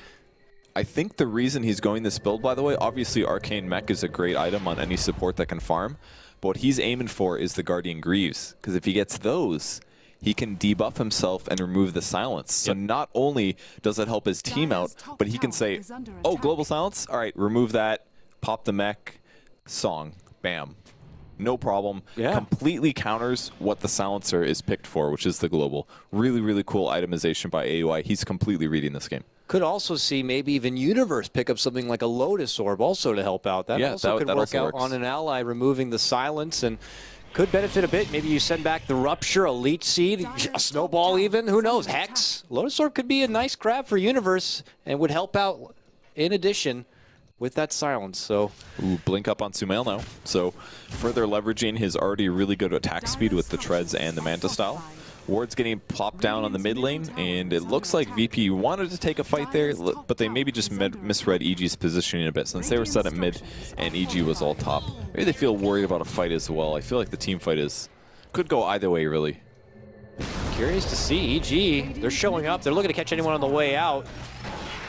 I think the reason he's going this build, by the way, obviously Arcane Mech is a great item on any support that can farm, but what he's aiming for is the Guardian Greaves, because if he gets those, he can debuff himself and remove the silence. So not only does it help his team out, but he can say, oh, global silence? All right, remove that, pop the mech, song, bam. No problem. Completely counters what the silencer is picked for, which is the global. Really, really cool itemization by AUI. He's completely reading this game. Could also see maybe even Universe pick up something like a Lotus Orb also to help out. That also could work out on an ally, removing the silence, and could benefit a bit. Maybe you send back the Rupture, a Leech Seed, a Snowball even. Who knows? Hex? Lotus Orb could be a nice grab for Universe and would help out in addition with that silence. So blink up on Sumail now. So further leveraging his already really good attack speed with the Treads and the Manta style. Ward's getting plopped down on the mid lane, and it looks like VP wanted to take a fight there, but they maybe just misread EG's positioning a bit since they were set at mid and EG was all top. Maybe they feel worried about a fight as well. I feel like the team fight could go either way, really. Curious to see EG. They're showing up. They're looking to catch anyone on the way out.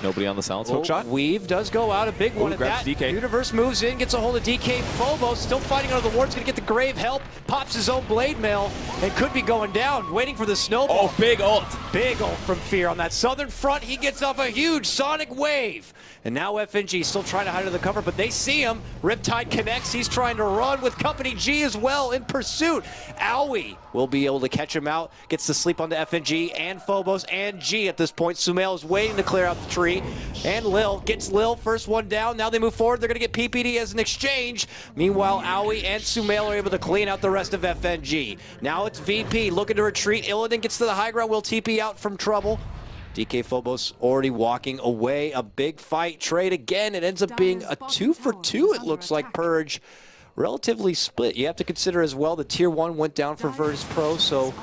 Nobody on the silence hook shot. Weave does go out, a big one at that. DK. Universe moves in, gets a hold of DK. Phobos still fighting under the ward's going to get the grave help. Pops his own blade mail and could be going down. Waiting for the snowball. Oh, big ult. Big ult from Fear on that southern front. He gets off a huge sonic wave. And now FNG still trying to hide under the cover, but they see him. Riptide connects. He's trying to run with Company G as well in pursuit. Aoi will be able to catch him out. Gets to sleep onto FNG and Phobos and G at this point. Sumail is waiting to clear out the tree. And Lil gets Lil, first one down. Now they move forward. They're going to get PPD as an exchange. Meanwhile, Aoi and Sumail are able to clean out the rest of FNG. Now it's VP looking to retreat. Illidan gets to the high ground. Will TP out from trouble. DK Phobos already walking away. A big fight trade again. It ends up being a 2-for-2, it looks like, Purge. Relatively split. You have to consider as well the tier 1 went down for Virtus.pro, so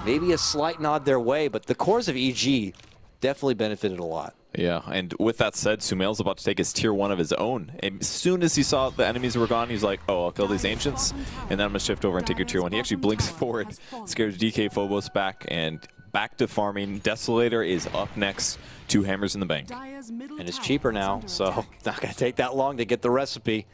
maybe a slight nod their way, but the cores of EG definitely benefited a lot. Yeah, and with that said, Sumail's about to take his tier 1 of his own. And as soon as he saw the enemies were gone, he's like, oh, I'll kill these Ancients, and then I'm going to shift over and take your tier 1. He actually blinks forward, scares DK Phobos back, and back to farming. Desolator is up next. 2 hammers in the bank. And it's cheaper now, so not going to take that long to get the recipe.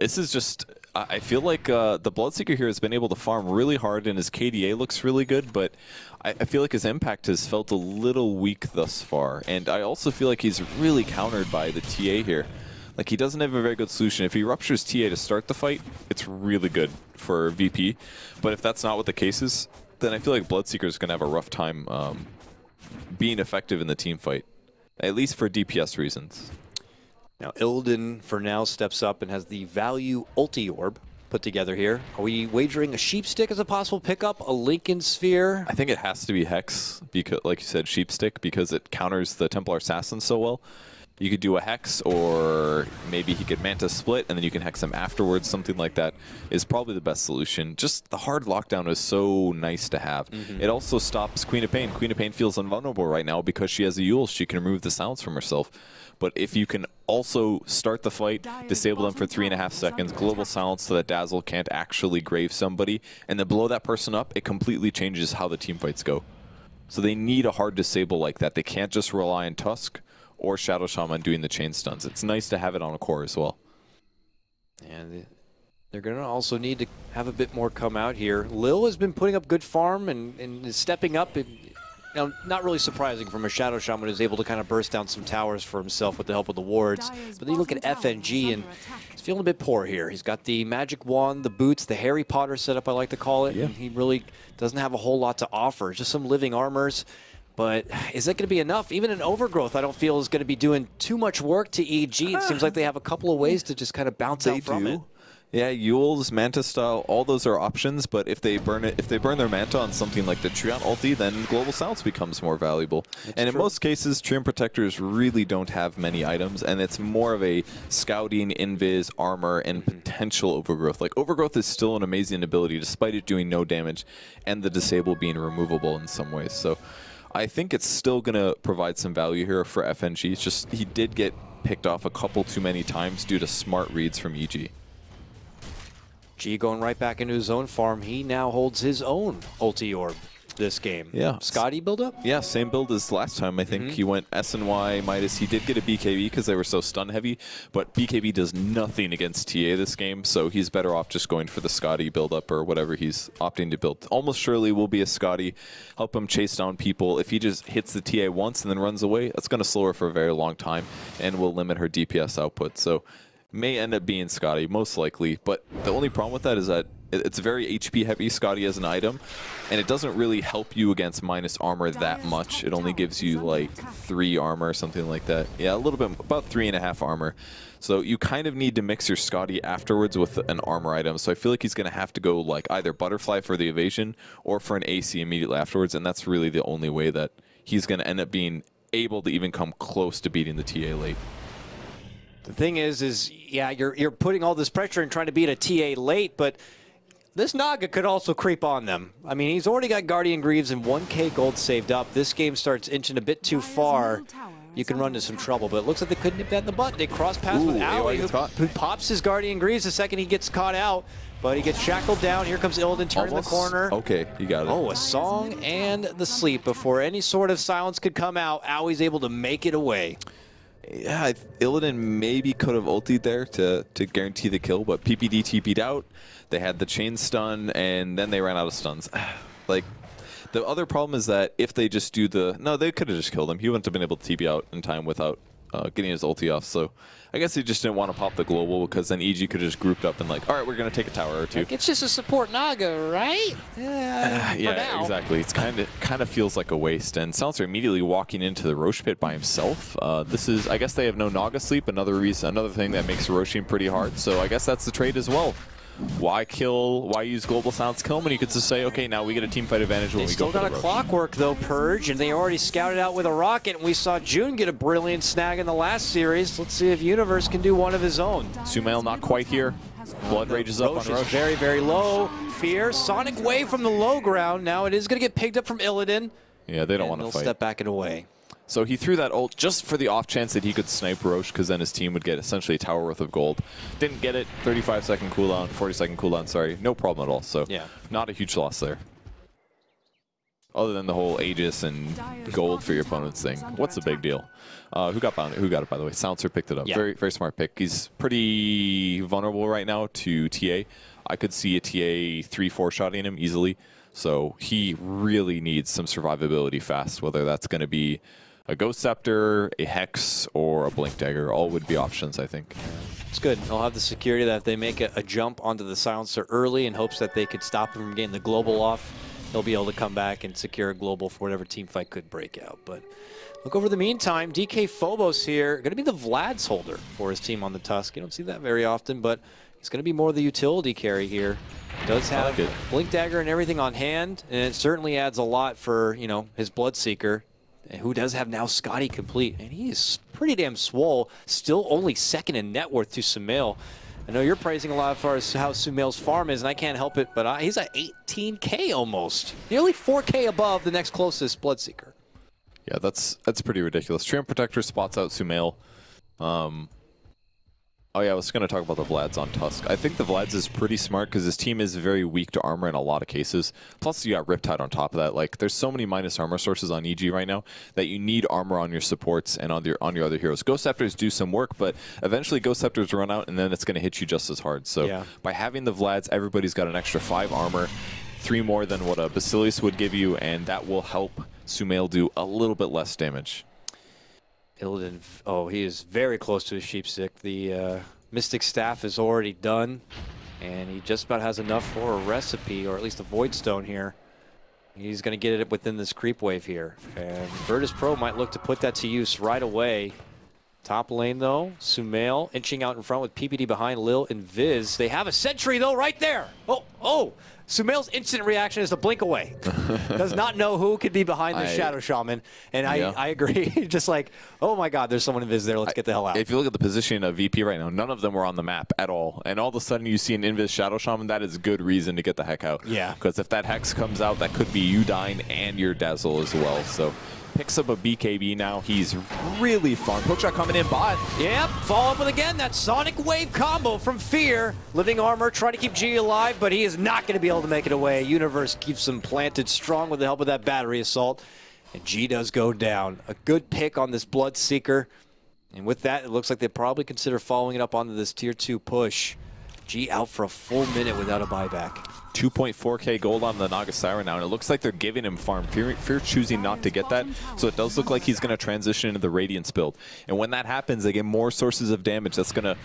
This is just, I feel like the Bloodseeker here has been able to farm really hard, and his KDA looks really good, but I feel like his impact has felt a little weak thus far. And I also feel like he's really countered by the TA here. Like, he doesn't have a very good solution. If he ruptures TA to start the fight, it's really good for VP. But if that's not what the case is, then I feel like Bloodseeker is going to have a rough time being effective in the team fight, at least for DPS reasons. Now, Illidan for now steps up and has the value ulti orb put together here. Are we wagering a sheep stick as a possible pickup? A Lincoln Sphere? I think it has to be Hex, because, like you said, sheep stick, because it counters the Templar Assassin so well. You could do a Hex, or maybe he could Manta split, and then you can Hex him afterwards. Something like that is probably the best solution. Just the hard lockdown is so nice to have. It also stops Queen of Pain. Queen of Pain feels invulnerable right now because she has a Eul. She can remove the silence from herself. But if you can also start the fight, disable them for 3.5 seconds, global silence so that Dazzle can't actually grave somebody, and then blow that person up, it completely changes how the team fights go. So they need a hard disable like that. They can't just rely on Tusk or Shadow Shaman doing the chain stuns. It's nice to have it on a core as well. And they're going to also need to have a bit more come out here. Lil has been putting up good farm and is stepping up. You know, not really surprising from a Shadow Shaman who's able to kind of burst down some towers for himself with the help of the wards. But then you look at FNG and he's feeling a bit poor here. He's got the magic wand, the boots, the Harry Potter setup, I like to call it. Yeah. And he really doesn't have a whole lot to offer. Just some living armors. But is that going to be enough? Even an Overgrowth, I don't feel is going to be doing too much work to EG. It seems like they have a couple of ways to just kind of bounce out from it. Yeah, Eul's, Manta style, all those are options, but if they burn their Manta on something like the Treant ulti, then Global Silence becomes more valuable. And in most cases, Treant Protectors really don't have many items, and it's more of a scouting, invis, armor, and potential Overgrowth. Like, Overgrowth is still an amazing ability, despite it doing no damage, and the Disable being removable in some ways. So I think it's still going to provide some value here for FNG. It's just, he did get picked off a couple too many times due to smart reads from EG. G going right back into his own farm. He now holds his own ulti orb this game. Yeah. Scotty build up? Yeah, same build as last time. I think he went SNY Midas. He did get a BKB because they were so stun heavy, but BKB does nothing against TA this game, so he's better off just going for the Scotty build up or whatever he's opting to build. Almost surely will be a Scotty. Help him chase down people. If he just hits the TA once and then runs away, that's going to slow her for a very long time and will limit her DPS output. So may end up being Scotty, most likely, but the only problem with that is that it's very HP heavy, Scotty, as an item, and it doesn't really help you against minus armor that much. It only gives you like 3 armor or something like that. Yeah, a little bit, about 3.5 armor. So you kind of need to mix your Scotty afterwards with an armor item. So I feel like he's going to have to go like either Butterfly for the evasion or for an AC immediately afterwards, and that's really the only way that he's going to end up being able to even come close to beating the TA late. The thing is yeah, you're putting all this pressure and trying to beat a TA late, but this Naga could also creep on them. I mean, he's already got Guardian Greaves and 1k gold saved up. This game starts inching a bit too far. You can run into some trouble, but it looks like they couldn't nip that in the butt. They cross paths with Owie, who pops his Guardian Greaves the second he gets caught out, but he gets shackled down. Here comes Illidan turning the corner. Okay, you got it. Oh, a song and the sleep. Before any sort of silence could come out, Owie's able to make it away. Yeah, Illidan maybe could have ultied there to guarantee the kill, but PPD TP'd out. They had the chain stun, and then they ran out of stuns. Like, the other problem is that if they just do the... No, they could have just killed him. He wouldn't have been able to TP out in time without getting his ulti off. So I guess he just didn't want to pop the global, because then EG could have just grouped up and like, all right, we're going to take a tower or two. Like, it's just a support Naga, right? Yeah, exactly. It's kind of feels like a waste. And Silencer immediately walking into the Roche pit by himself. This is, I guess they have no Naga sleep. Another thing that makes Roshing pretty hard. So I guess that's the trade as well. Why use Global Silence kill him when you could just say, okay, now we get a team fight advantage when we go for the They still got a clockwork, though, Purge, and they already scouted out with a rocket, and we saw June get a brilliant snag in the last series. Let's see if Universe can do one of his own. Sumail not quite here. Blood rages up on Roche. Very, very low. Fear, Sonic Wave from the low ground. Now it is going to get picked up from Illidan. Yeah, they don't want to fight. They'll step back and away. So he threw that ult just for the off chance that he could snipe Roche, because then his team would get essentially a tower worth of gold. Didn't get it. 35-second cooldown, 40-second cooldown, sorry. No problem at all. So yeah, not a huge loss there. Other than the whole Aegis and gold for your opponent's thing. What's the big deal? Who got it, by the way? Silencer picked it up. Yeah. Very, very smart pick. He's pretty vulnerable right now to TA. I could see a TA 3-4 shotting him easily. So he really needs some survivability fast, whether that's going to be a Ghost Scepter, a Hex, or a Blink Dagger. All would be options, I think. It's good. They'll have the security that if they make a jump onto the Silencer early in hopes that they could stop him from getting the global off, they'll be able to come back and secure a global for whatever team fight could break out. But look over the meantime, DK Phobos here, going to be the Vlad's holder for his team on the Tusk. You don't see that very often, but he's going to be more the utility carry here. Does have Blink Dagger and everything on hand, and it certainly adds a lot for, you know, his Bloodseeker, who does have now Scotty complete. And he is pretty damn swole, still only second in net worth to Sumail. I know you're praising a lot as far as how Sumail's farm is, and I can't help it, but he's at 18K almost. Nearly 4K above the next closest Bloodseeker. Yeah, that's pretty ridiculous. Treant Protector spots out Sumail. Oh yeah, I was going to talk about the Vlads on Tusk. I think the Vlads is pretty smart because his team is very weak to armor in a lot of cases. Plus you got Riptide on top of that. Like, there's so many minus armor sources on EG right now that you need armor on your supports and on your other heroes. Ghost Scepters do some work, but eventually Ghost Scepters run out and then it's going to hit you just as hard. So by having the Vlads, everybody's got an extra 5 armor, 3 more than what a Basilius would give you, and that will help Sumail do a little bit less damage. Illidan, oh, he is very close to his Sheepstick. The Mystic Staff is already done, and he just about has enough for a recipe, or at least a Void Stone here. He's going to get it within this creep wave here, and Virtus.pro might look to put that to use right away. Top lane, though, Sumail inching out in front with PPD behind Lil and Viz. They have a sentry, though, right there. Oh! Sumail's instant reaction is to blink away. Does not know who could be behind the Shadow Shaman. And I agree. Just like, oh my God, there's someone in Viz there. Let's get the hell out. If you look at the position of VP right now, none of them were on the map at all. And all of a sudden you see an Invis Shadow Shaman, that is good reason to get the heck out. Yeah. Because if that Hex comes out, that could be you dying and your Dazzle as well. So picks up a BKB now. He's really fun. Hookshot coming in bot. Yep, follow up with again that Sonic Wave combo from Fear. Living Armor trying to keep G alive, but he is not going to be able to make it away. Universe keeps him planted strong with the help of that battery assault. And G does go down. A good pick on this Bloodseeker. And with that, it looks like they probably consider following it up onto this tier 2 push. G out for a full minute without a buyback. 2.4K gold on the Naga Siren now, and it looks like they're giving him farm. Fear choosing not to get that, so it does look like he's going to transition into the Radiance build. And when that happens, they get more sources of damage. That's going to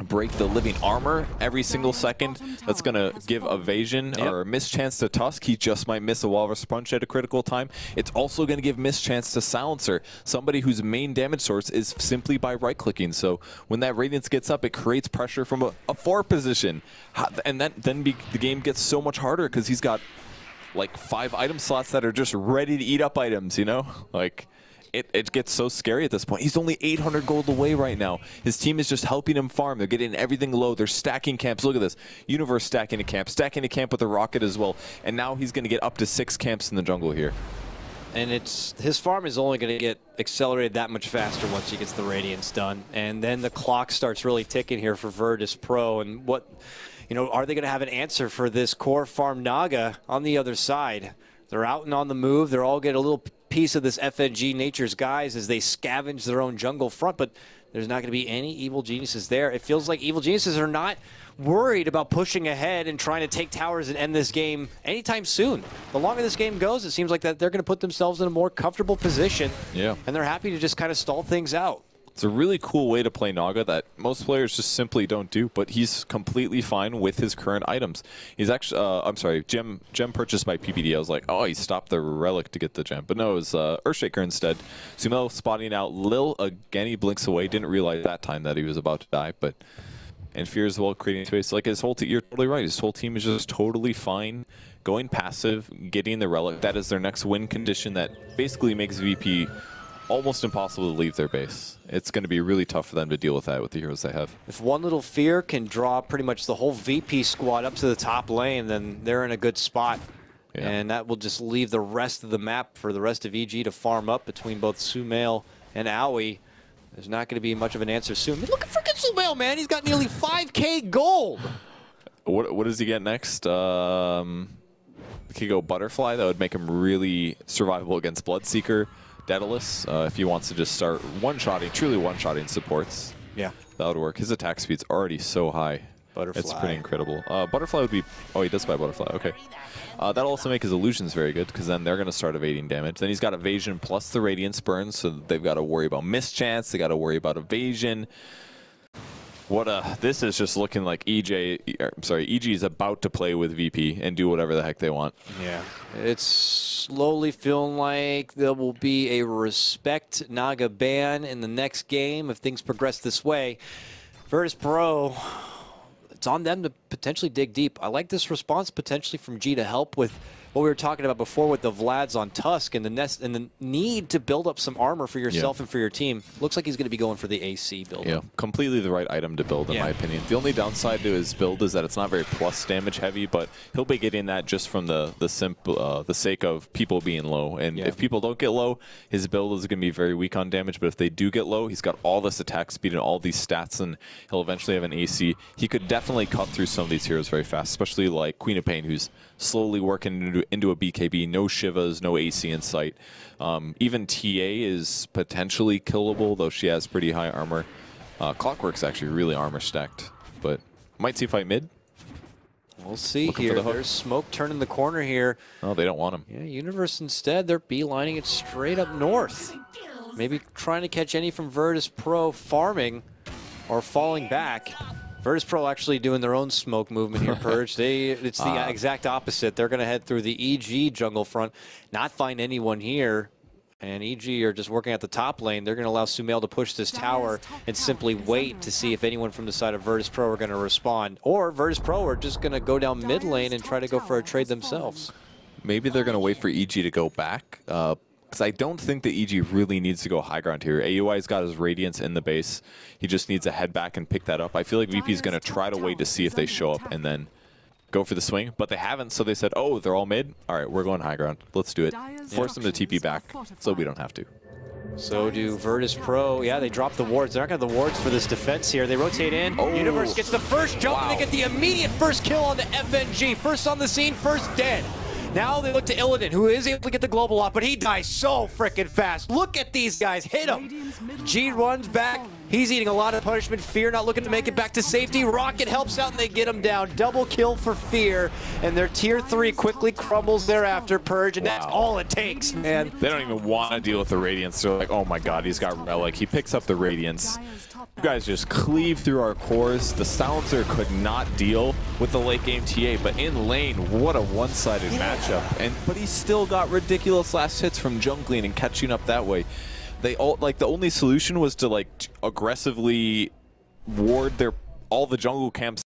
break the Living Armor every single second. That's going to give evasion or a mischance to Tusk. He just might miss a Walrus Punch at a critical time. It's also going to give mischance to Silencer, somebody whose main damage source is simply by right-clicking. So when that Radiance gets up, it creates pressure from a 4 position. And then the game gets so much harder because he's got like 5 item slots that are just ready to eat up items, you know? Like, it gets so scary at this point. He's only 800 gold away right now. His team is just helping him farm. They're getting everything low. They're stacking camps. Look at this. Universe stacking a camp with a rocket as well. And now he's going to get up to 6 camps in the jungle here. And his farm is only going to get accelerated that much faster once he gets the Radiance done. And then the clock starts really ticking here for Virtus.pro. And are they going to have an answer for this core farm Naga on the other side? They're out and on the move. They're all getting a little piece of this FNG Nature's guys as they scavenge their own jungle front, but there's not going to be any evil geniuses there. It feels like evil geniuses are not worried about pushing ahead and trying to take towers and end this game anytime soon. The longer this game goes, it seems like that they're going to put themselves in a more comfortable position. Yeah. And they're happy to just kind of stall things out. It's a really cool way to play Naga that most players just simply don't do, but he's completely fine with his current items. He's actually, I'm sorry, gem purchased by PPD. I was like, oh, he stopped the relic to get the gem. But no, it was Earthshaker instead. Sumail spotting out Lil again. He blinks away. Didn't realize that time that he was about to die, but... And Fear as well, creating space. Like his whole team, you're totally right. His whole team is just totally fine. Going passive, getting the relic. That is their next win condition that basically makes VP almost impossible to leave their base. It's going to be really tough for them to deal with that with the heroes they have. If one little Fear can draw pretty much the whole VP squad up to the top lane, then they're in a good spot. Yeah. And that will just leave the rest of the map for the rest of EG to farm up between both Sumail and Aoi. There's not going to be much of an answer soon. I mean, look at freaking Sumail, man. He's got nearly 5K gold. What does he get next? could go Butterfly. That would make him really survivable against Bloodseeker, Daedalus. If he wants to just start one-shotting, truly one-shotting supports. Yeah. That would work. His attack speed's already so high. Butterfly. It's pretty incredible. Butterfly would be... Oh, he does buy Butterfly. Okay. That'll also make his illusions very good, because then they're going to start evading damage. Then he's got evasion plus the Radiance Burn, so they've got to worry about mischance. They got to worry about evasion. This is just looking like EG is about to play with VP and do whatever the heck they want. Yeah. It's slowly feeling like there will be a Respect Naga ban in the next game if things progress this way. Virtus.pro, it's on them to potentially dig deep. I like this response potentially from G to help with what we were talking about before with the Vlads on Tusk and the need to build up some armor for yourself and for your team. Looks like he's going to be going for the AC build. Yeah, completely the right item to build in my opinion. The only downside to his build is that it's not very plus damage heavy, but he'll be getting that just from the sake of people being low. And if people don't get low, his build is going to be very weak on damage. But if they do get low, he's got all this attack speed and all these stats, and he'll eventually have an AC. He could definitely cut through some of these heroes very fast, especially like Queen of Pain, who's slowly working into a BKB. No Shivas, no AC in sight. Even TA is potentially killable, though she has pretty high armor. Clockwork's actually really armor stacked, but might see fight mid. We'll see here. There's smoke turning the corner here. Oh, they don't want him. Yeah, Universe instead, they're beelining it straight up north. Maybe trying to catch any from Virtus.pro farming or falling back. Virtus.pro actually doing their own smoke movement here, Purge. It's the exact opposite. They're going to head through the EG jungle front, not find anyone here. And EG are just working at the top lane. They're going to allow Sumail to push this tower and simply wait to see if anyone from the side of Virtus.pro are going to respond. Or Virtus.pro are just going to go down mid lane and try to go for a trade themselves. Maybe they're going to wait for EG to go back. Because I don't think that EG really needs to go high ground here. AUI's got his Radiance in the base. He just needs to head back and pick that up. I feel like VP's going to try to wait to see if they show up and then go for the swing. But they haven't, so they said, oh, they're all mid? All right, we're going high ground. Let's do it. Force them to TP back so we don't have to. So do Virtus.pro. Yeah, they drop the wards. They're not going to have the wards for this defense here. They rotate in. Oh. Universe gets the first jump, and they get the immediate first kill on the FNG. First on the scene, first dead. Now they look to Illidan, who is able to get the global off, but he dies so freaking fast. Look at these guys. Hit him. G runs back. He's eating a lot of punishment. Fear not looking to make it back to safety. Rocket helps out, and they get him down. Double kill for Fear, and their tier 3 quickly crumbles thereafter, Purge, and that's all it takes, man. They don't even want to deal with the Radiance. They're like, oh my god, he's got Relic. He picks up the Radiance. You guys just cleave through our cores. The Silencer could not deal with the late game TA, but in lane, what a one-sided matchup. But he still got ridiculous last hits from jungling and catching up that way. They all the only solution was to aggressively ward all the jungle camps